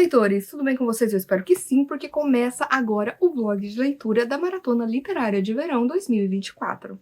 leitores, tudo bem com vocês? Eu espero que sim, porque começa agora o vlog de leitura da Maratona Literária de Verão 2024.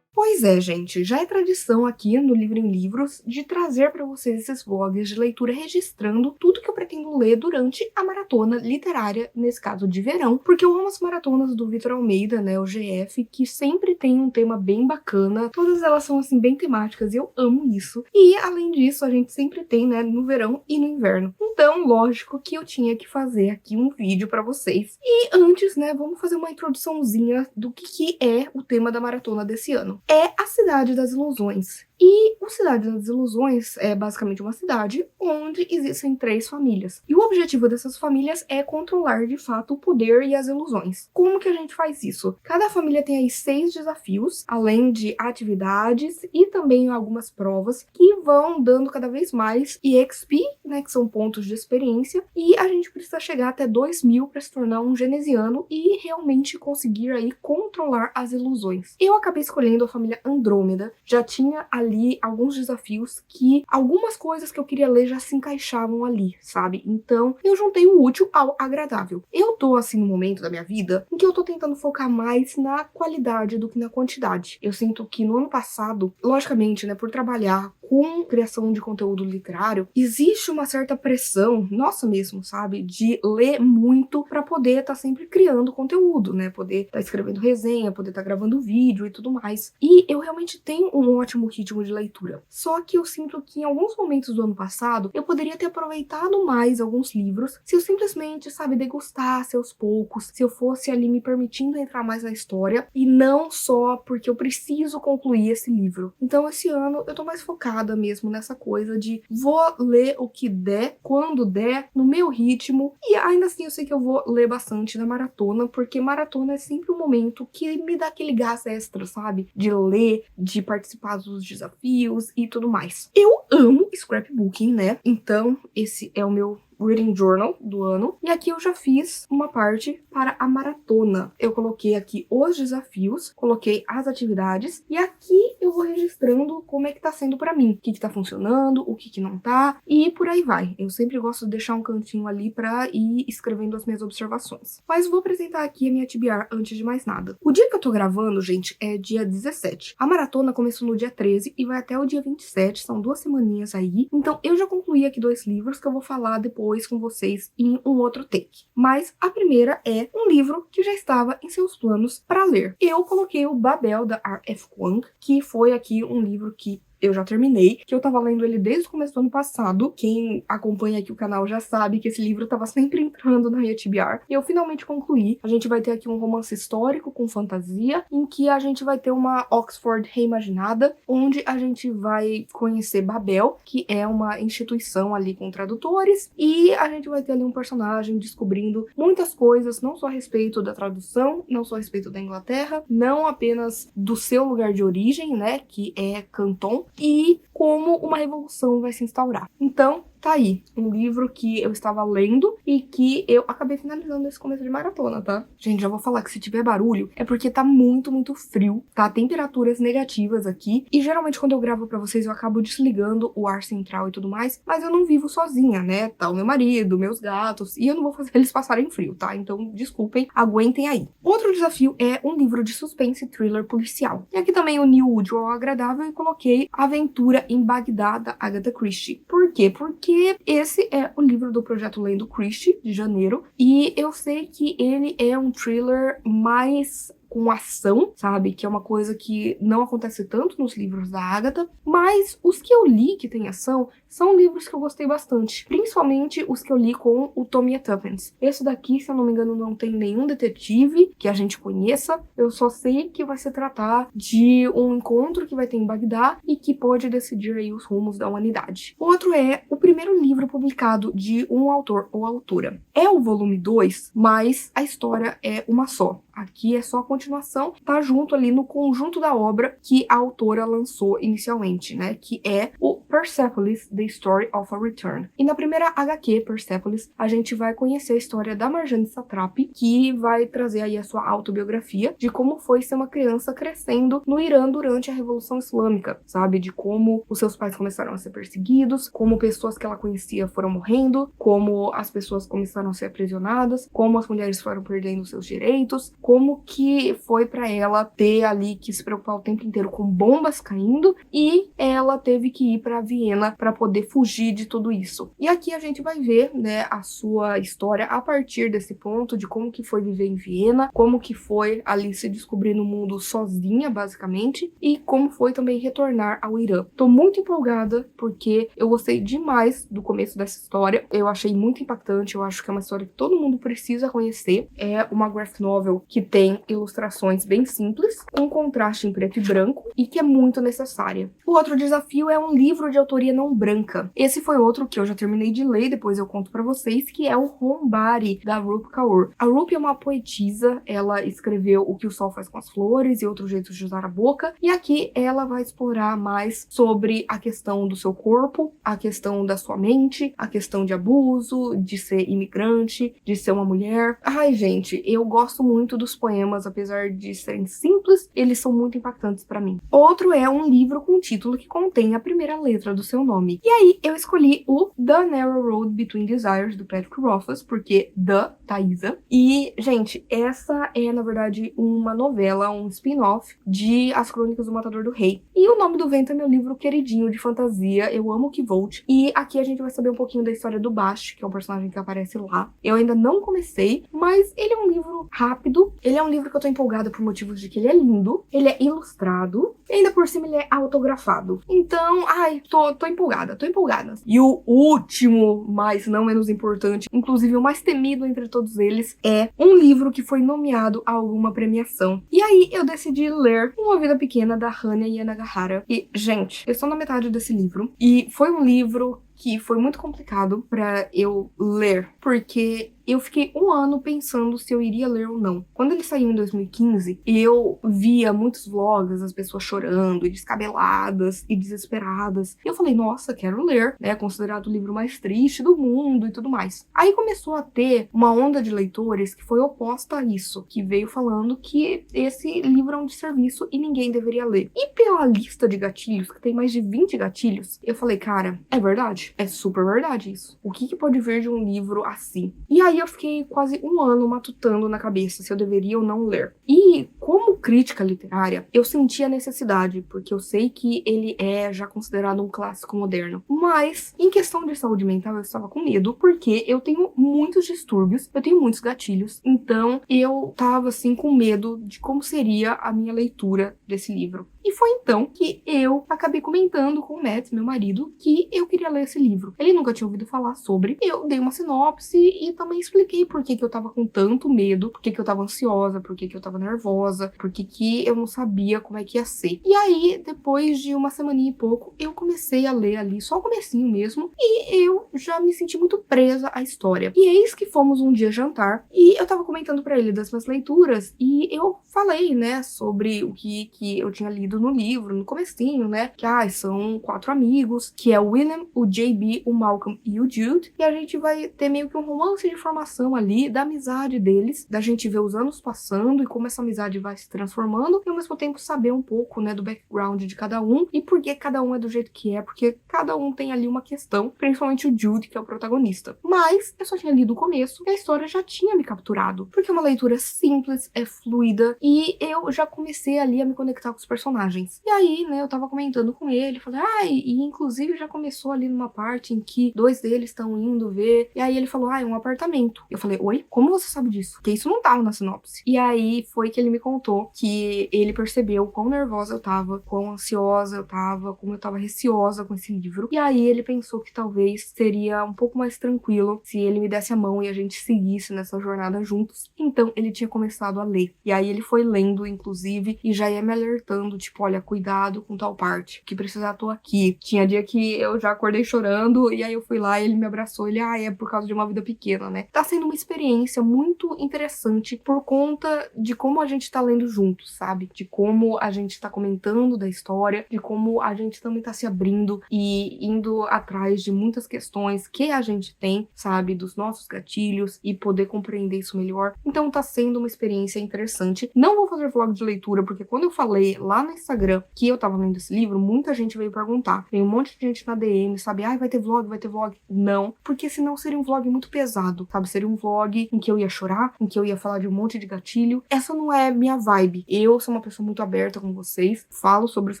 Pois é, gente, já é tradição aqui no Livro em Livros de trazer para vocês esses vlogs de leitura registrando tudo que eu pretendo ler durante a maratona literária, nesse caso de verão, porque eu amo as maratonas do Vitor Almeida, né, o GF, que sempre tem um tema bem bacana, todas elas são assim bem temáticas e eu amo isso. E além disso, a gente sempre tem, né, no verão e no inverno. Então, lógico que eu tinha que fazer aqui um vídeo para vocês. E antes, né, vamos fazer uma introduçãozinha do que é o tema da maratona desse ano. É a Cidade das Ilusões. E o Cidade das Ilusões é basicamente uma cidade onde existem 3 famílias. E o objetivo dessas famílias é controlar, de fato, o poder e as ilusões. Como que a gente faz isso? Cada família tem aí 6 desafios, além de atividades e também algumas provas que vão dando cada vez mais EXP, né, que são pontos de experiência, e a gente precisa chegar até 2000 para se tornar um genesiano e realmente conseguir aí controlar as ilusões. Eu acabei escolhendo a família Andrômeda, já tinha ali alguns desafios que algumas coisas que eu queria ler já se encaixavam ali, sabe? Então, eu juntei o útil ao agradável. Eu tô, assim, no momento da minha vida em que eu tô tentando focar mais na qualidade do que na quantidade. Eu sinto que no ano passado, logicamente, né, por trabalhar com criação de conteúdo literário, existe uma certa pressão, nossa mesmo, sabe? De ler muito pra poder estar sempre criando conteúdo, né? Poder estar escrevendo resenha, poder estar gravando vídeo e tudo mais. E eu realmente tenho um ótimo ritmo de leitura. Só que eu sinto que em alguns momentos do ano passado, eu poderia ter aproveitado mais alguns livros se eu simplesmente, sabe, degustasse aos poucos, se eu fosse ali me permitindo entrar mais na história e não só porque eu preciso concluir esse livro. Então esse ano eu tô mais focada mesmo nessa coisa de vou ler o que der, quando der, no meu ritmo, e ainda assim eu sei que eu vou ler bastante na maratona, porque maratona é sempre um momento que me dá aquele gás extra, sabe? De ler, de participar dos desafios e tudo mais. Eu amo scrapbooking, né? Então esse é o meu Reading Journal do ano. E aqui eu já fiz uma parte para a maratona. Eu coloquei aqui os desafios, coloquei as atividades e aqui eu vou registrando como é que tá sendo pra mim. O que tá funcionando, o que não tá e por aí vai. Eu sempre gosto de deixar um cantinho ali pra ir escrevendo as minhas observações. Mas vou apresentar aqui a minha TBR antes de mais nada. O dia que eu tô gravando, gente, é dia 17. A maratona começou no dia 13 e vai até o dia 27, são 2 semaninhas aí. Então eu já concluí aqui 2 livros que eu vou falar depois com vocês em um outro take. Mas a primeira é um livro que já estava em seus planos para ler. Eu coloquei o Babel, da R.F. Kuang, que foi aqui um livro que eu já terminei, que eu tava lendo ele desde o começo do ano passado. Quem acompanha aqui o canal já sabe que esse livro tava sempre entrando na minha TBR. E eu finalmente concluí. A gente vai ter aqui um romance histórico com fantasia, em que a gente vai ter uma Oxford reimaginada, onde a gente vai conhecer Babel, que é uma instituição ali com tradutores, e a gente vai ter ali um personagem descobrindo muitas coisas, não só a respeito da tradução, não só a respeito da Inglaterra, não apenas do seu lugar de origem, né, que é Canton, e como uma revolução vai se instaurar. Então, tá aí, um livro que eu estava lendo e que eu acabei finalizando nesse começo de maratona, tá? Gente, já vou falar que se tiver barulho é porque tá muito, muito frio, tá? Temperaturas negativas aqui e geralmente quando eu gravo pra vocês eu acabo desligando o ar central e tudo mais, mas eu não vivo sozinha, né? Tá o meu marido, meus gatos e eu não vou fazer eles passarem frio, tá? Então, desculpem, aguentem aí. Outro desafio é um livro de suspense thriller policial. E aqui também uni o útil ao agradável e coloquei Aventura em Bagdá, da Agatha Christie. Por quê? Porque esse é o livro do Projeto Lendo Christie, de janeiro, e eu sei que ele é um thriller mais com ação, sabe? Que é uma coisa que não acontece tanto nos livros da Agatha, mas os que eu li que tem ação são livros que eu gostei bastante, principalmente os que eu li com o Tommy Tuppence. Esse daqui, se eu não me engano, não tem nenhum detetive que a gente conheça, eu só sei que vai se tratar de um encontro que vai ter em Bagdá e que pode decidir aí os rumos da humanidade. O outro é o primeiro livro publicado de um autor ou autora. É o volume 2, mas a história é uma só. Aqui é só a continuação, tá junto ali no conjunto da obra que a autora lançou inicialmente, né? Que é o Persepolis, The Story of a Return. E na primeira HQ, Persepolis, a gente vai conhecer a história da Marjane Satrapi, que vai trazer aí a sua autobiografia de como foi ser uma criança crescendo no Irã durante a Revolução Islâmica, sabe? De como os seus pais começaram a ser perseguidos, como pessoas que ela conhecia foram morrendo, como as pessoas começaram a ser aprisionadas, como as mulheres foram perdendo seus direitos, como que foi pra ela ter ali que se preocupar o tempo inteiro com bombas caindo e ela teve que ir pra Viena para poder fugir de tudo isso. E aqui a gente vai ver, né, a sua história a partir desse ponto de como que foi viver em Viena, como que foi ali se descobrir no mundo sozinha, basicamente, e como foi também retornar ao Irã. Tô muito empolgada porque eu gostei demais do começo dessa história. Eu achei muito impactante, eu acho que é uma história que todo mundo precisa conhecer. É uma graphic novel que tem ilustrações bem simples, um contraste em preto e branco e que é muito necessária. O outro desafio é um livro de autoria não branca. Esse foi outro que eu já terminei de ler, depois eu conto pra vocês, que é o Hombari, da Rup Kaur. A Rup é uma poetisa, ela escreveu O que o Sol Faz com as Flores e Outros Jeitos de Usar a Boca, e aqui ela vai explorar mais sobre a questão do seu corpo, a questão da sua mente, a questão de abuso, de ser imigrante, de ser uma mulher. Ai, gente, eu gosto muito dos poemas, apesar de serem simples, eles são muito impactantes pra mim. Outro é um livro com título que contém a primeira letra do seu nome. E aí eu escolhi o The Narrow Road Between Desires, do Patrick Rothfuss, porque The Thaisa. E, gente, essa é, na verdade, uma novela, um spin-off de As Crônicas do Matador do Rei. E O Nome do Vento é meu livro queridinho de fantasia, eu amo que volte. E aqui a gente vai saber um pouquinho da história do Bast, que é um personagem que aparece lá. Eu ainda não comecei, mas ele é um livro rápido, ele é um livro que eu tô empolgada por motivos de que ele é lindo, ele é ilustrado, e ainda por cima ele é autografado. Então, ai, tô empolgada, tô empolgada. E o último, mas não menos importante, inclusive o mais temido entre todos eles, é um livro que foi nomeado a alguma premiação. E aí eu decidi ler Uma Vida Pequena, da Hanya Yanagihara. E, gente, eu estou na metade desse livro, e foi um livro que foi muito complicado pra eu ler, porque eu fiquei um ano pensando se eu iria ler ou não. Quando ele saiu em 2015, eu via muitos vlogs, as pessoas chorando, e descabeladas, e desesperadas. E eu falei, nossa, quero ler, né? Considerado o livro mais triste do mundo e tudo mais. Aí começou a ter uma onda de leitores que foi oposta a isso, que veio falando que esse livro é um desserviço e ninguém deveria ler. E pela lista de gatilhos, que tem mais de 20 gatilhos, eu falei, cara, é verdade? É super verdade isso. O que pode vir de um livro assim? E aí eu fiquei quase um ano matutando na cabeça se eu deveria ou não ler. E como crítica literária, eu senti a necessidade, porque eu sei que ele é já considerado um clássico moderno. Mas, em questão de saúde mental, eu estava com medo, porque eu tenho muitos distúrbios, eu tenho muitos gatilhos, então eu tava assim com medo de como seria a minha leitura desse livro. E foi então que eu acabei comentando com o Matt, meu marido, que eu queria ler esse livro. Ele nunca tinha ouvido falar sobre. Eu dei uma sinopse e também expliquei por que eu tava com tanto medo, por que eu tava ansiosa, por que eu tava nervosa, por que eu não sabia como é que ia ser. E aí, depois de uma semaninha e pouco, eu comecei a ler ali, só o comecinho mesmo, e eu já me senti muito presa à história. E eis que fomos um dia jantar, e eu tava comentando pra ele das minhas leituras, e eu falei, né, sobre o que eu tinha lido no livro, no comecinho, né, que são 4 amigos, que é o William, o JB, o Malcolm e o Jude, e a gente vai ter meio que um romance de formação ali, da amizade deles, da gente ver os anos passando e como essa amizade vai se transformando, e ao mesmo tempo saber um pouco, né, do background de cada um, e por que cada um é do jeito que é, porque cada um tem ali uma questão, principalmente o Jude, que é o protagonista. Mas eu só tinha lido o começo, e a história já tinha me capturado, porque é uma leitura simples, é fluida, e eu já comecei ali a me conectar com os personagens. E aí, né, eu tava comentando com ele, falei, e inclusive já começou ali numa parte em que 2 deles estão indo ver, e aí ele falou, é um apartamento. Eu falei, oi? Como você sabe disso? Porque isso não tava na sinopse. E aí foi que ele me contou que ele percebeu quão nervosa eu tava, quão ansiosa eu tava, como eu tava receosa com esse livro. E aí ele pensou que talvez seria um pouco mais tranquilo se ele me desse a mão e a gente seguisse nessa jornada juntos. Então ele tinha começado a ler. E aí ele foi lendo, inclusive, e já ia me alertando, tipo, tipo, olha, cuidado com tal parte, que precisar tô aqui. Tinha dia que eu já acordei chorando, e aí eu fui lá e ele me abraçou, ele, é por causa de uma vida pequena, né? Tá sendo uma experiência muito interessante por conta de como a gente tá lendo juntos, sabe? De como a gente tá comentando da história, de como a gente também tá se abrindo e indo atrás de muitas questões que a gente tem, sabe? Dos nossos gatilhos e poder compreender isso melhor. Então tá sendo uma experiência interessante. Não vou fazer vlog de leitura, porque quando eu falei lá no Instagram que eu tava lendo esse livro, muita gente veio perguntar. Tem um monte de gente na DM, sabe? Vai ter vlog, vai ter vlog. Não, porque senão seria um vlog muito pesado, sabe? Seria um vlog em que eu ia chorar, em que eu ia falar de um monte de gatilho. Essa não é minha vibe. Eu sou uma pessoa muito aberta com vocês, falo sobre os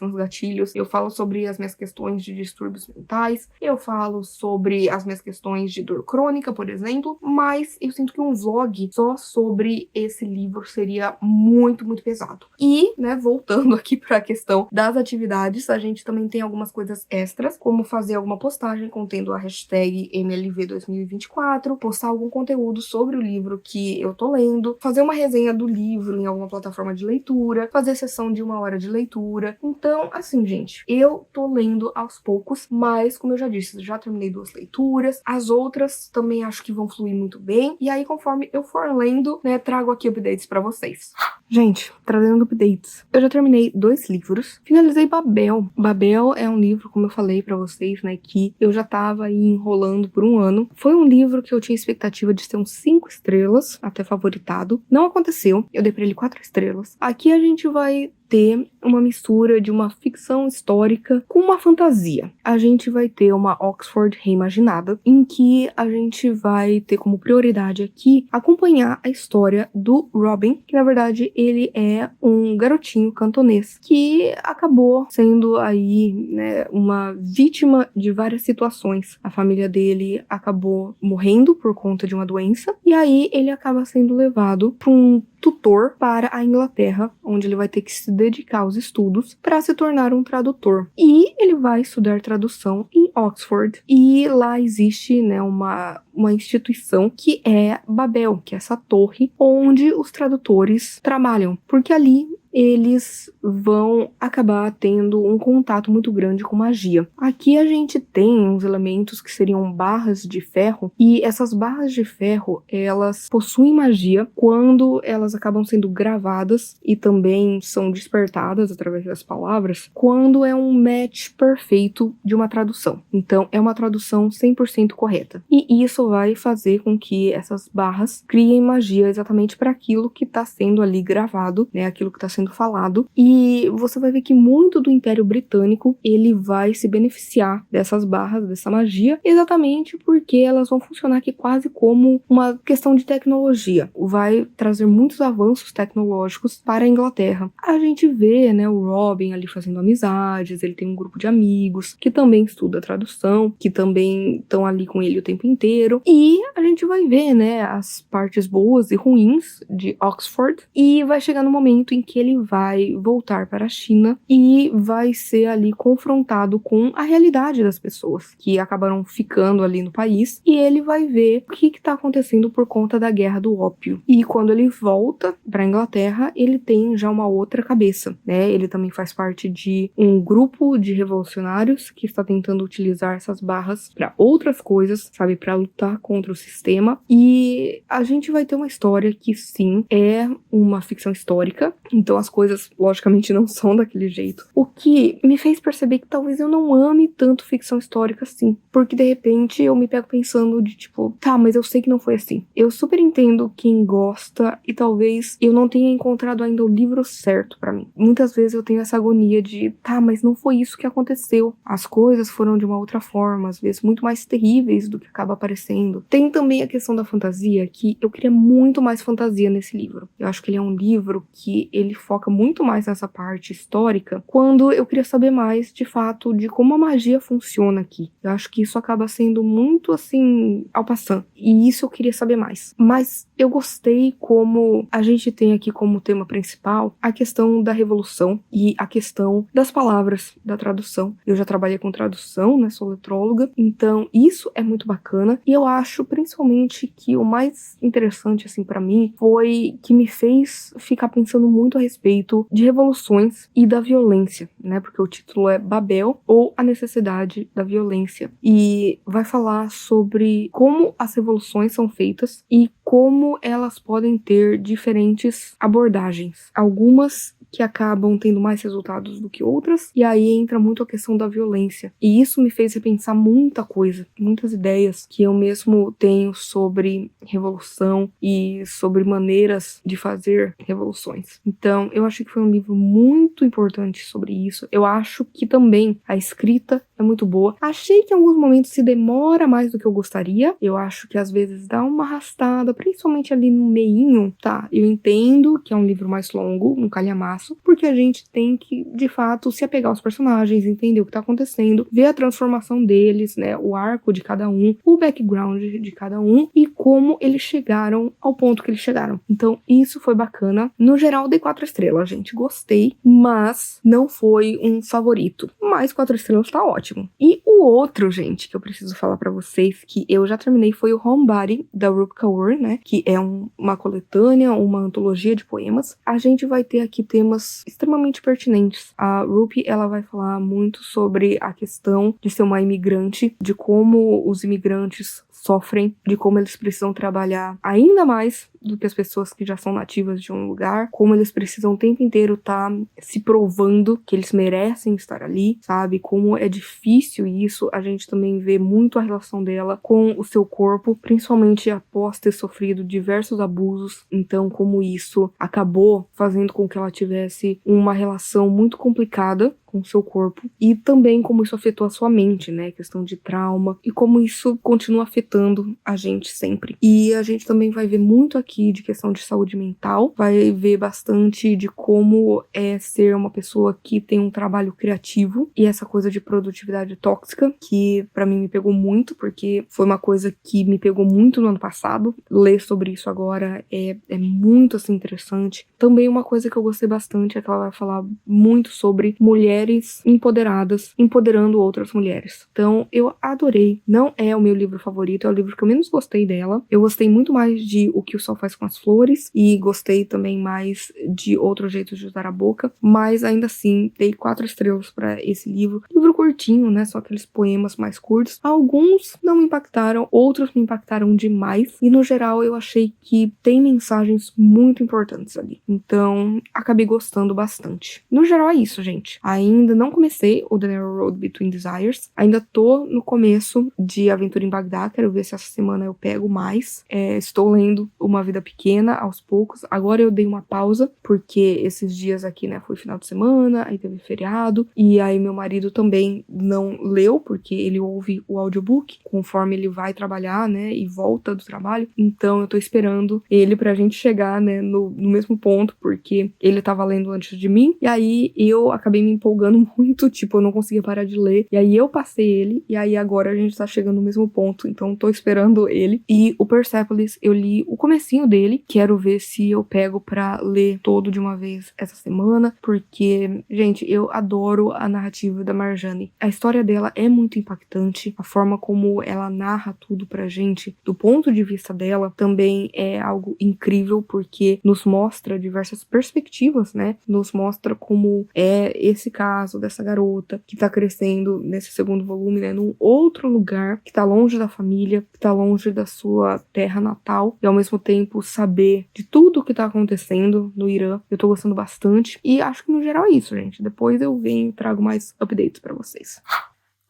meus gatilhos, eu falo sobre as minhas questões de distúrbios mentais, eu falo sobre as minhas questões de dor crônica, por exemplo, mas eu sinto que um vlog só sobre esse livro seria muito, muito pesado. E, né, voltando aqui para a questão das atividades, a gente também tem algumas coisas extras, como fazer alguma postagem contendo a hashtag MLV2024, postar algum conteúdo sobre o livro que eu tô lendo, fazer uma resenha do livro em alguma plataforma de leitura, fazer sessão de 1 hora de leitura. Então, assim, gente, eu tô lendo aos poucos, mas, como eu já disse, já terminei 2 leituras, as outras também acho que vão fluir muito bem, e aí, conforme eu for lendo, né, trago aqui updates pra vocês. Gente, trazendo updates. Eu já terminei 2 livros. Finalizei Babel. Babel é um livro, como eu falei pra vocês, né, que eu já tava aí enrolando por 1 ano. Foi um livro que eu tinha expectativa de ser uns 5 estrelas, até favoritado. Não aconteceu. Eu dei pra ele 4 estrelas. Aqui a gente vai ter uma mistura de uma ficção histórica com uma fantasia. A gente vai ter uma Oxford reimaginada, em que a gente vai ter como prioridade aqui acompanhar a história do Robin, que na verdade ele é um garotinho cantonês que acabou sendo aí, né, uma vítima de várias situações. A família dele acabou morrendo por conta de uma doença, e aí ele acaba sendo levado para um tutor para a Inglaterra, onde ele vai ter que se dedicar aos estudos para se tornar um tradutor. E ele vai estudar tradução em Oxford. E lá existe, né, uma instituição que é Babel, que é essa torre onde os tradutores trabalham, porque ali eles vão acabar tendo um contato muito grande com magia. Aqui a gente tem uns elementos que seriam barras de ferro, e essas barras de ferro, elas possuem magia quando elas acabam sendo gravadas e também são despertadas através das palavras, quando é um match perfeito de uma tradução. Então, é uma tradução 100% correta. E isso vai fazer com que essas barras criem magia exatamente para aquilo que está sendo ali gravado, né, aquilo que está sendo falado, e você vai ver que muito do Império Britânico ele vai se beneficiar dessas barras, dessa magia, exatamente porque elas vão funcionar aqui quase como uma questão de tecnologia. Vai trazer muitos avanços tecnológicos para a Inglaterra. A gente vê, né, o Robin ali fazendo amizades, ele tem um grupo de amigos que também estuda tradução, que também estão ali com ele o tempo inteiro, e a gente vai ver, né, as partes boas e ruins de Oxford, e vai chegar no momento em que ele vai voltar para a China e vai ser ali confrontado com a realidade das pessoas que acabaram ficando ali no país, e ele vai ver o que está acontecendo por conta da guerra do ópio. E quando ele volta para a Inglaterra, ele tem já uma outra cabeça, né? Ele também faz parte de um grupo de revolucionários que está tentando utilizar essas barras para outras coisas, sabe, para lutar contra o sistema. E a gente vai ter uma história que sim, é uma ficção histórica, então as coisas logicamente não são daquele jeito. O que me fez perceber que talvez eu não ame tanto ficção histórica assim, porque de repente eu me pego pensando de tipo, tá, mas eu sei que não foi assim. Eu super entendo quem gosta e talvez eu não tenha encontrado ainda o livro certo pra mim. Muitas vezes eu tenho essa agonia de, tá, mas não foi isso que aconteceu. As coisas foram de uma outra forma, às vezes muito mais terríveis do que acaba aparecendo. Tem também a questão da fantasia, que eu queria muito mais fantasia nesse livro. Eu acho que ele é um livro que ele foca muito mais nessa parte histórica, quando eu queria saber mais, de fato, de como a magia funciona aqui. Eu acho que isso acaba sendo muito, assim, ao passant. E isso eu queria saber mais. Mas eu gostei como a gente tem aqui como tema principal a questão da revolução e a questão das palavras, da tradução. Eu já trabalhei com tradução, né, sou letróloga, então isso é muito bacana. E eu acho, principalmente, que o mais interessante, assim, pra mim, foi que me fez ficar pensando muito a respeito respeito de revoluções e da violência, né? Porque o título é Babel, ou a necessidade da violência. E vai falar sobre como as revoluções são feitas e como elas podem ter diferentes abordagens. Algumas que acabam tendo mais resultados do que outras, e aí entra muito a questão da violência. E isso me fez repensar muita coisa, muitas ideias que eu mesmo tenho sobre revolução e sobre maneiras de fazer revoluções. Então, eu achei que foi um livro muito importante sobre isso. Eu acho que também a escrita é muito boa. Achei que em alguns momentos se demora mais do que eu gostaria. Eu acho que às vezes dá uma arrastada, principalmente ali no meinho, tá? Eu entendo que é um livro mais longo, um calhamaço, porque a gente tem que, de fato, se apegar aos personagens, entender o que tá acontecendo, ver a transformação deles, né? O arco de cada um, o background de cada um e como eles chegaram ao ponto que eles chegaram. Então, isso foi bacana. No geral, dei 4 estrelas, gente. Gostei, mas não foi um favorito. Mas 4 estrelas tá ótimo. E o outro, gente, que eu preciso falar pra vocês, que eu já terminei, foi o Homebody, da Rupi Kaur, né? Que é uma coletânea, uma antologia de poemas. A gente vai ter aqui temas extremamente pertinentes. A Rupi, ela vai falar muito sobre a questão de ser uma imigrante, de como os imigrantes sofrem, de como eles precisam trabalhar ainda mais do que as pessoas que já são nativas de um lugar, como eles precisam o tempo inteiro estar se provando que eles merecem estar ali, sabe? Como é difícil isso. A gente também vê muito a relação dela com o seu corpo, principalmente após ter sofrido diversos abusos. Então, como isso acabou fazendo com que ela tivesse uma relação muito complicada com o seu corpo, e também como isso afetou a sua mente, né? Questão de trauma, e como isso continua afetando a gente sempre. E a gente também vai ver muito aqui de questão de saúde mental, vai ver bastante de como é ser uma pessoa que tem um trabalho criativo, e essa coisa de produtividade tóxica, que pra mim me pegou muito, porque foi uma coisa que me pegou muito no ano passado. Ler sobre isso agora é muito, assim, interessante. Também uma coisa que eu gostei bastante é que ela vai falar muito sobre mulheres empoderadas, empoderando outras mulheres. Então, eu adorei. Não é o meu livro favorito, é o livro que eu menos gostei dela. Eu gostei muito mais de O que o Sol Faz com as Flores, e gostei também mais de Outros Jeitos de Usar a Boca, mas ainda assim, dei 4 estrelas pra esse livro. Livro curtinho, né? Só aqueles poemas mais curtos. Alguns não me impactaram, outros me impactaram demais, e no geral eu achei que tem mensagens muito importantes ali. Então, acabei gostando bastante. No geral é isso, gente. Ainda não comecei o The Narrow Road Between Desires. Ainda tô no começo de Aventura em Bagdá. Quero ver se essa semana eu pego mais. Estou lendo Uma Vida Pequena aos poucos. Agora eu dei uma pausa, porque esses dias aqui, né, foi final de semana, aí teve feriado. E aí meu marido também não leu, porque ele ouve o audiobook conforme ele vai trabalhar, né, e volta do trabalho. Então eu tô esperando ele pra gente chegar, né, no mesmo ponto, porque ele tava lendo antes de mim. E aí eu acabei me empolgando muito, tipo, eu não conseguia parar de ler. E aí eu passei ele, e aí agora a gente tá chegando no mesmo ponto, então tô esperando ele. E o Persepolis, eu li o comecinho dele, quero ver se eu pego pra ler todo de uma vez essa semana, porque, gente, eu adoro a narrativa da Marjane. A história dela é muito impactante, a forma como ela narra tudo pra gente, do ponto de vista dela, também é algo incrível, porque nos mostra diversas perspectivas, né? Nos mostra como é esse caso dessa garota que tá crescendo nesse segundo volume, né, num outro lugar, que tá longe da família, que tá longe da sua terra natal, e ao mesmo tempo saber de tudo que tá acontecendo no Irã. Eu tô gostando bastante, e acho que no geral é isso, gente. Depois eu venho e trago mais updates pra vocês.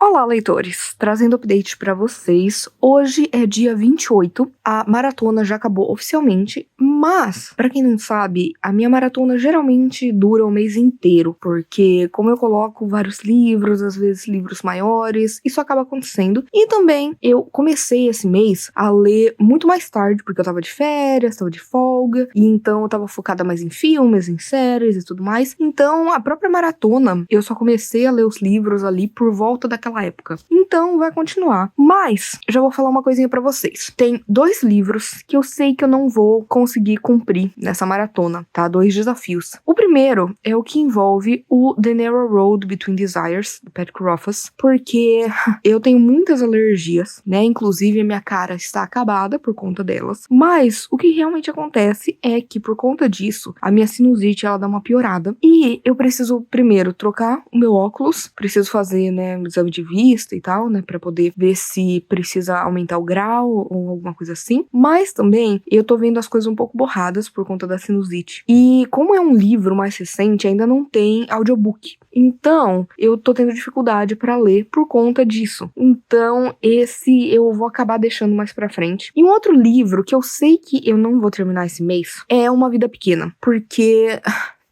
Olá, leitores! Trazendo update pra vocês. Hoje é dia 28, a maratona já acabou oficialmente, mas, pra quem não sabe, a minha maratona geralmente dura o mês inteiro, porque como eu coloco vários livros, às vezes livros maiores, isso acaba acontecendo. E também eu comecei esse mês a ler muito mais tarde, porque eu tava de férias, tava de folga, e então eu tava focada mais em filmes, em séries e tudo mais. Então, a própria maratona, eu só comecei a ler os livros ali por volta daquela naquela época. Então vai continuar. Mas, já vou falar uma coisinha pra vocês. Tem 2 livros que eu sei que eu não vou conseguir cumprir nessa maratona, tá? 2 desafios. O primeiro é o que envolve o The Narrow Road Between Desires, do Patrick Rothfuss, porque eu tenho muitas alergias, né? Inclusive a minha cara está acabada por conta delas. Mas o que realmente acontece é que por conta disso, a minha sinusite ela dá uma piorada e eu preciso primeiro trocar o meu óculos, preciso fazer, né, um exame de vista e tal, né, para poder ver se precisa aumentar o grau ou alguma coisa assim. Mas também eu tô vendo as coisas um pouco borradas por conta da sinusite. E como é um livro mais recente, ainda não tem audiobook. Então, eu tô tendo dificuldade pra ler por conta disso. Então, esse eu vou acabar deixando mais pra frente. E um outro livro que eu sei que eu não vou terminar esse mês é Uma Vida Pequena, porque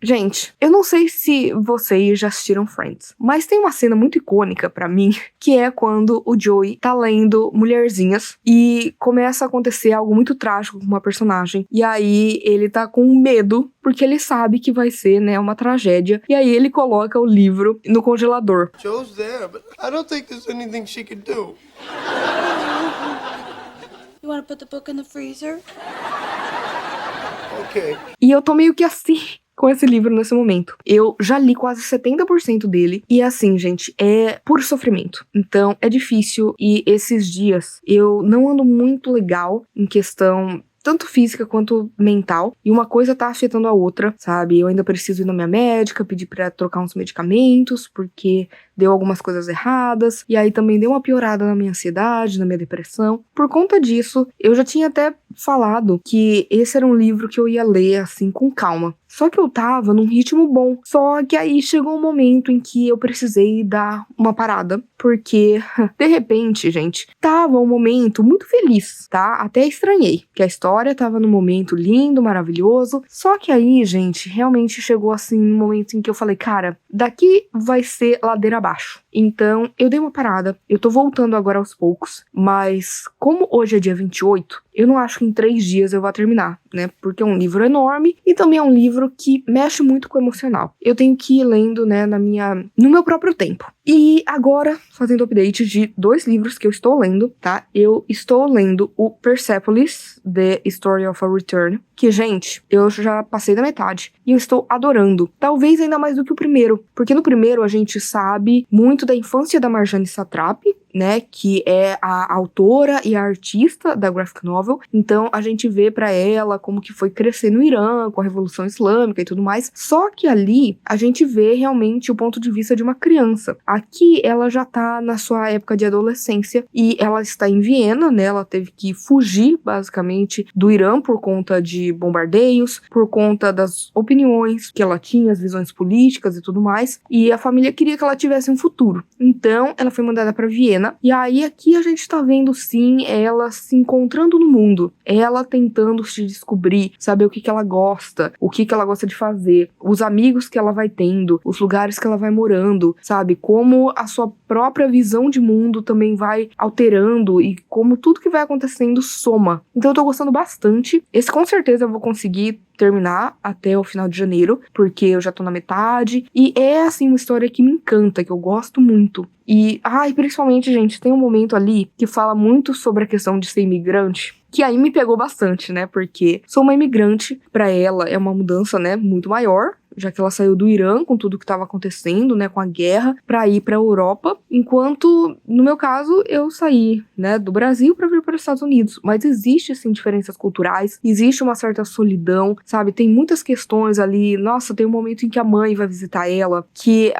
gente, eu não sei se vocês já assistiram Friends, mas tem uma cena muito icônica pra mim, que é quando o Joey tá lendo Mulherzinhas e começa a acontecer algo muito trágico com uma personagem. E aí ele tá com medo, porque ele sabe que vai ser, né, uma tragédia. E aí ele coloca o livro no congelador. Joe's there, but I don't think there's anything she could do. You wanna put the book in the freezer? Okay. E eu tô meio que assim com esse livro nesse momento. Eu já li quase 70% dele e assim, gente, é puro sofrimento. Então, é difícil e esses dias eu não ando muito legal em questão tanto física quanto mental, e uma coisa tá afetando a outra, sabe? Eu ainda preciso ir na minha médica, pedir pra trocar uns medicamentos, porque deu algumas coisas erradas, e aí também deu uma piorada na minha ansiedade, na minha depressão. Por conta disso, eu já tinha até falado que esse era um livro que eu ia ler, assim, com calma. Só que eu tava num ritmo bom. Só que aí chegou um momento em que eu precisei dar uma parada, porque, de repente, gente, tava um momento muito feliz, tá? Até estranhei, que a história tava num momento lindo, maravilhoso. Só que aí, gente, realmente chegou, assim, um momento em que eu falei, cara, daqui vai ser ladeira abaixo. Então, eu dei uma parada. Eu tô voltando agora aos poucos, mas como hoje é dia 28, eu não acho que em 3 dias eu vá terminar, né? Porque é um livro enorme e também é um livro que mexe muito com o emocional. Eu tenho que ir lendo, né, no meu próprio tempo. E agora, fazendo update de 2 livros que eu estou lendo, tá? Eu estou lendo o Persepolis, The Story of a Return, que, gente, eu já passei da metade e eu estou adorando. Talvez ainda mais do que o primeiro, porque no primeiro a gente sabe muito da infância da Marjane Satrapi, né, que é a autora e a artista da graphic novel. Então a gente vê pra ela como que foi crescer no Irã com a Revolução Islâmica e tudo mais. Só que ali a gente vê realmente o ponto de vista de uma criança. Aqui ela já tá na sua época de adolescência e ela está em Viena, né? Ela teve que fugir basicamente do Irã por conta de bombardeios, por conta das opiniões que ela tinha, as visões políticas e tudo mais. E a família queria que ela tivesse um futuro. Então ela foi mandada pra Viena. E aí aqui a gente tá vendo sim ela se encontrando no mundo, ela tentando se descobrir, saber o que que ela gosta, o que que ela gosta de fazer, os amigos que ela vai tendo, os lugares que ela vai morando, sabe? Como a sua própria visão de mundo também vai alterando e como tudo que vai acontecendo soma. Então eu tô gostando bastante. Esse com certeza eu vou conseguir terminar até o final de janeiro, porque eu já tô na metade, e é assim uma história que me encanta, que eu gosto muito. E, principalmente, gente, tem um momento ali que fala muito sobre a questão de ser imigrante, que aí me pegou bastante, né, porque sou uma imigrante, pra ela é uma mudança, né, muito maior, já que ela saiu do Irã com tudo que estava acontecendo, né, com a guerra, para ir para a Europa, enquanto, no meu caso, eu saí, né, do Brasil para vir para os Estados Unidos. Mas existe, sim, diferenças culturais, existe uma certa solidão, sabe? Tem muitas questões ali. Nossa, tem um momento em que a mãe vai visitar ela, que,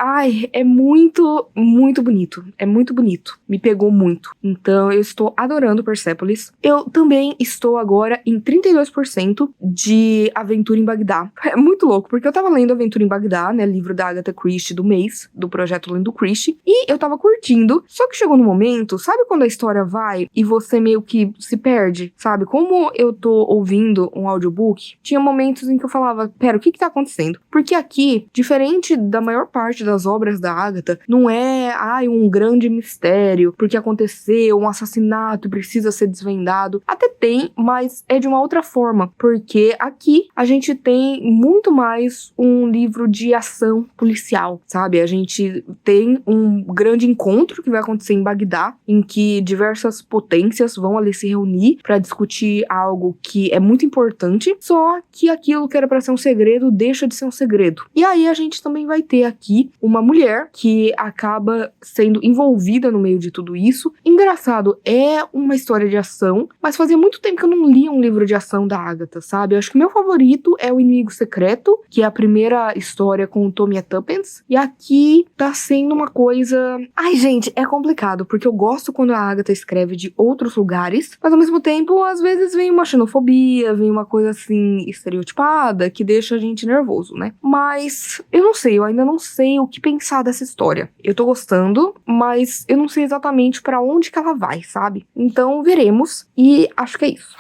é muito, muito bonito. É muito bonito. Me pegou muito. Então, eu estou adorando Persepolis. Eu também estou agora em 32% de Aventura em Bagdá. É muito louco, porque eu tava lendo Aventura em Bagdá, né, livro da Agatha Christie do mês, do projeto Lendo Christie, e eu tava curtindo, só que chegou no momento, sabe quando a história vai e você meio que se perde, sabe? Como eu tô ouvindo um audiobook, tinha momentos em que eu falava, pera, o que tá acontecendo? Porque aqui, diferente da maior parte das obras da Agatha, não é, um grande mistério, porque aconteceu um assassinato e precisa ser desvendado. Até tem, mas é de uma outra forma, porque aqui a gente tem muito mais um um livro de ação policial, sabe? A gente tem um grande encontro que vai acontecer em Bagdá, em que diversas potências vão ali se reunir para discutir algo que é muito importante, só que aquilo que era para ser um segredo deixa de ser um segredo. E aí a gente também vai ter aqui uma mulher que acaba sendo envolvida no meio de tudo isso. Engraçado, é uma história de ação, mas fazia muito tempo que eu não lia um livro de ação da Agatha, sabe? Eu acho que o meu favorito é O Inimigo Secreto, que é a primeira história com o Tommy Tuppence, e aqui tá sendo uma coisa... Ai, gente, é complicado, porque eu gosto quando a Agatha escreve de outros lugares, mas ao mesmo tempo, às vezes vem uma xenofobia, vem uma coisa assim, estereotipada, que deixa a gente nervoso, né? Mas eu não sei, eu ainda não sei o que pensar dessa história. Eu tô gostando, mas eu não sei exatamente pra onde que ela vai, sabe? Então, veremos, e acho que é isso.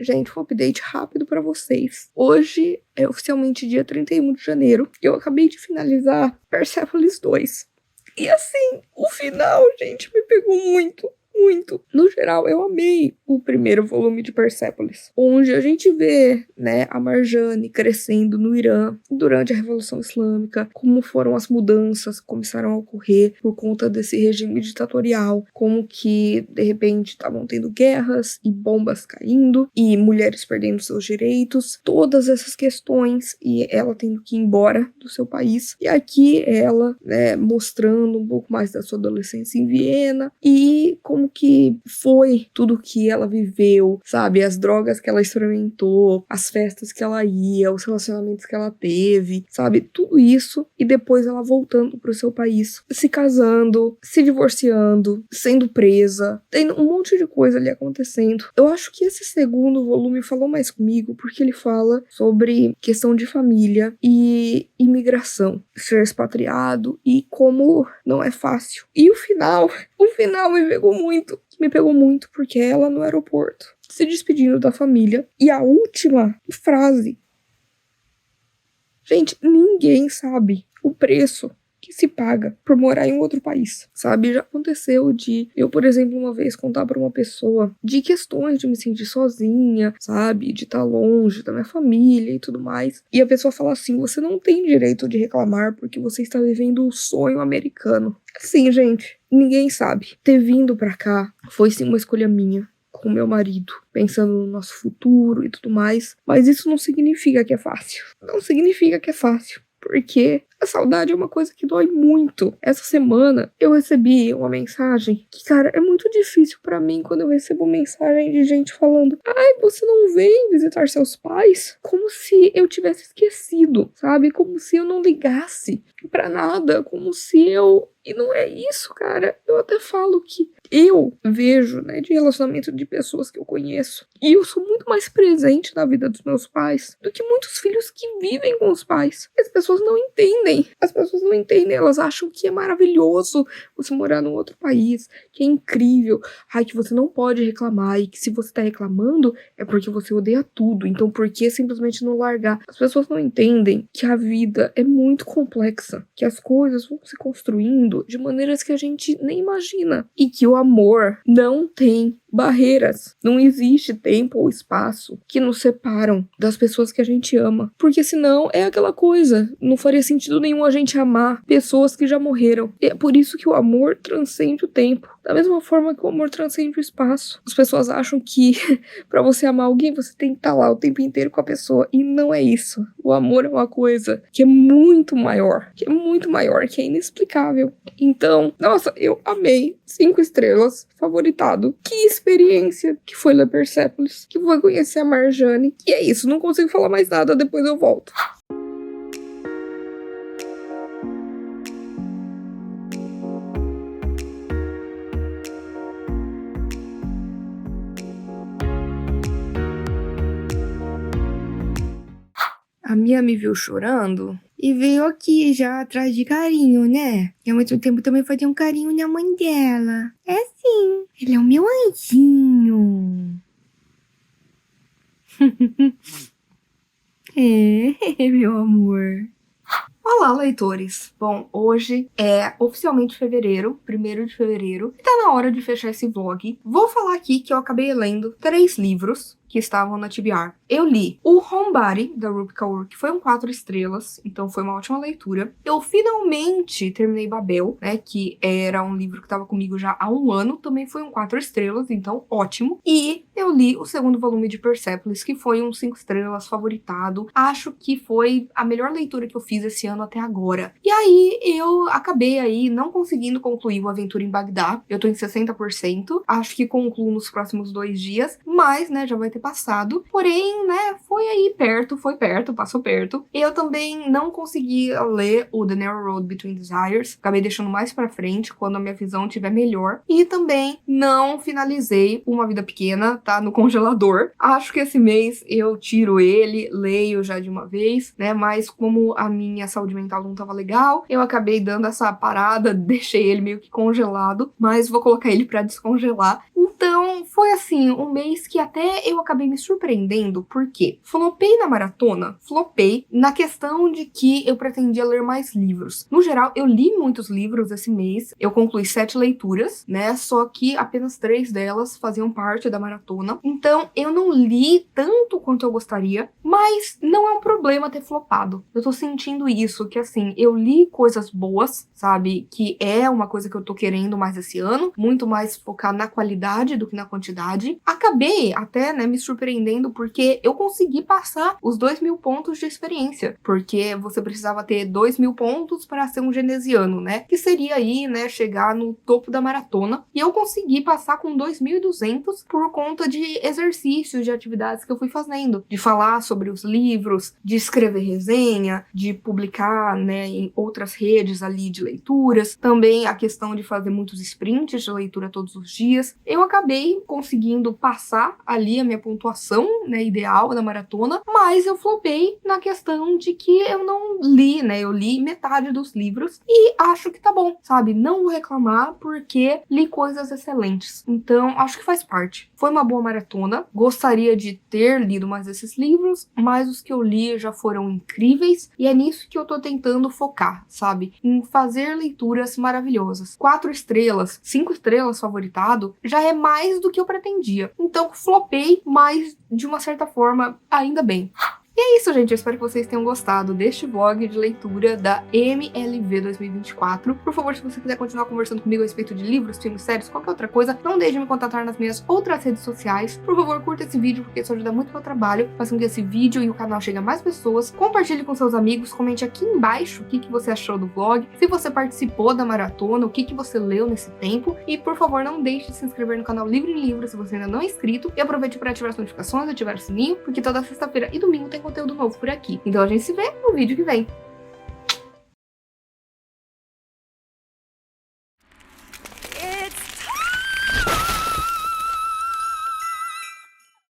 Gente, um update rápido pra vocês. Hoje é oficialmente dia 31 de janeiro. Eu acabei de finalizar Persepolis 2. E assim, o final, gente, me pegou muito. Muito. No geral, eu amei o primeiro volume de Persepolis, onde a gente vê, né, a Marjane crescendo no Irã durante a Revolução Islâmica, como foram as mudanças que começaram a ocorrer por conta desse regime ditatorial, como que, de repente, estavam tendo guerras e bombas caindo, e mulheres perdendo seus direitos, todas essas questões, e ela tendo que ir embora do seu país. E aqui ela, né, mostrando um pouco mais da sua adolescência em Viena, e como que foi tudo que ela viveu, sabe? As drogas que ela experimentou, as festas que ela ia, os relacionamentos que ela teve, sabe? Tudo isso. E depois ela voltando pro seu país, se casando, se divorciando, sendo presa. Tem um monte de coisa ali acontecendo. Eu acho que esse segundo volume falou mais comigo porque ele fala sobre questão de família e imigração, ser expatriado e como não é fácil. E o final me pegou muito porque ela no aeroporto, se despedindo da família, e a última frase: gente, ninguém sabe o preço que se paga por morar em um outro país, sabe? Já aconteceu de eu, por exemplo, uma vez contar pra uma pessoa de questões de me sentir sozinha, sabe? De estar longe da minha família e tudo mais. E a pessoa fala assim: você não tem direito de reclamar porque você está vivendo o sonho americano. Assim, gente, ninguém sabe. Ter vindo pra cá foi sim uma escolha minha, com meu marido, pensando no nosso futuro e tudo mais. Mas isso não significa que é fácil. Não significa que é fácil. Porque a saudade é uma coisa que dói muito. Essa semana eu recebi uma mensagem que, cara, é muito difícil pra mim quando eu recebo mensagem de gente falando: ai, você não vem visitar seus pais? Como se eu tivesse esquecido, sabe? Como se eu não ligasse pra nada. Como se eu... E não é isso, cara. Eu até falo que eu vejo, né, de relacionamento de pessoas que eu conheço, e eu sou muito mais presente na vida dos meus pais do que muitos filhos que vivem com os pais. As pessoas não entendem. As pessoas não entendem. Elas acham que é maravilhoso você morar num outro país, que é incrível. Ai, que você não pode reclamar, e que se você tá reclamando é porque você odeia tudo. Então por que simplesmente não largar? As pessoas não entendem que a vida é muito complexa, que as coisas vão se construindo de maneiras que a gente nem imagina, e que o amor não tem barreiras. Não existe tempo ou espaço que nos separam das pessoas que a gente ama. Porque senão é aquela coisa. Não faria sentido nenhum a gente amar pessoas que já morreram. E é por isso que o amor transcende o tempo. Da mesma forma que o amor transcende o espaço. As pessoas acham que pra você amar alguém, você tem que estar lá o tempo inteiro com a pessoa. E não é isso. O amor é uma coisa que é muito maior. Que é inexplicável. Então, nossa, eu amei. 5 estrelas. Favoritado. Que experiência que foi ler Persepolis. Que foi conhecer a Marjane. E é isso. Não consigo falar mais nada. Depois eu volto. A Mia me viu chorando e veio aqui já atrás de carinho, né? E ao mesmo tempo também fazer um carinho na mãe dela. É sim, ele é o meu anjinho. É, meu amor. Olá, leitores! Bom, hoje é oficialmente fevereiro, 1º de fevereiro, e tá na hora de fechar esse vlog. Vou falar aqui que eu acabei lendo 3 livros, que estavam na TBR. Eu li o Homebody, da Rupi Kaur, que foi um 4 estrelas, então foi uma ótima leitura. Eu finalmente terminei Babel, né, que era um livro que estava comigo já há um ano, também foi um 4 estrelas, então ótimo. E eu li o segundo volume de Persepolis, que foi um 5 estrelas favoritado. Acho que foi a melhor leitura que eu fiz esse ano até agora. E aí eu acabei aí não conseguindo concluir o Aventura em Bagdá. Eu tô em 60%. Acho que concluo nos próximos 2 dias, mas, né, já vai ter passado. Porém, né, foi aí perto, passou perto. Eu também não consegui ler o The Narrow Road Between Desires. Acabei deixando mais pra frente, quando a minha visão estiver melhor. E também não finalizei Uma Vida Pequena, tá no congelador. Acho que esse mês eu tiro ele, leio já de uma vez, né, mas como a minha saúde mental não tava legal, eu acabei dando essa parada, deixei ele meio que congelado, mas vou colocar ele pra descongelar. Então, foi assim, um mês que até eu acabei me surpreendendo, porque flopei na maratona, flopei na questão de que eu pretendia ler mais livros. No geral, eu li muitos livros esse mês, eu concluí 7 leituras, né, só que apenas 3 delas faziam parte da maratona. Então, eu não li tanto quanto eu gostaria, mas não é um problema ter flopado. Eu tô sentindo isso, que assim, eu li coisas boas, sabe, que é uma coisa que eu tô querendo mais esse ano, muito mais focar na qualidade do que na quantidade. Acabei até, né, me surpreendendo porque eu consegui passar os 2.000 pontos de experiência, porque você precisava ter 2.000 pontos para ser um genesiano, né, que seria aí, né, chegar no topo da maratona, e eu consegui passar com 2.200 por conta de exercícios, de atividades que eu fui fazendo, de falar sobre os livros, de escrever resenha, de publicar, né, em outras redes ali de leituras, também a questão de fazer muitos sprints de leitura todos os dias. Eu acabei conseguindo passar ali a minha pontuação, né, ideal da maratona, mas eu flopei na questão de que eu não li, né, eu li metade dos livros e acho que tá bom, sabe? Não vou reclamar porque li coisas excelentes. Então, acho que faz parte. Foi uma boa maratona. Gostaria de ter lido mais esses livros, mas os que eu li já foram incríveis e é nisso que eu tô tentando focar, sabe? Em fazer leituras maravilhosas. 4 estrelas, 5 estrelas favoritado, já é mais do que eu pretendia. Então, flopei, mas de uma certa forma, ainda bem. E é isso, gente. Eu espero que vocês tenham gostado deste vlog de leitura da MLV 2024. Por favor, se você quiser continuar conversando comigo a respeito de livros, filmes, séries, qualquer outra coisa, não deixe de me contatar nas minhas outras redes sociais. Por favor, curta esse vídeo, porque isso ajuda muito o meu trabalho. Faça com que esse vídeo e o canal chegue a mais pessoas. Compartilhe com seus amigos. Comente aqui embaixo o que você achou do vlog. Se você participou da maratona, o que você leu nesse tempo. E, por favor, não deixe de se inscrever no canal Livro em Livro se você ainda não é inscrito. E aproveite para ativar as notificações, ativar o sininho, porque toda sexta-feira e domingo tem conteúdo novo por aqui. Então a gente se vê no vídeo que vem.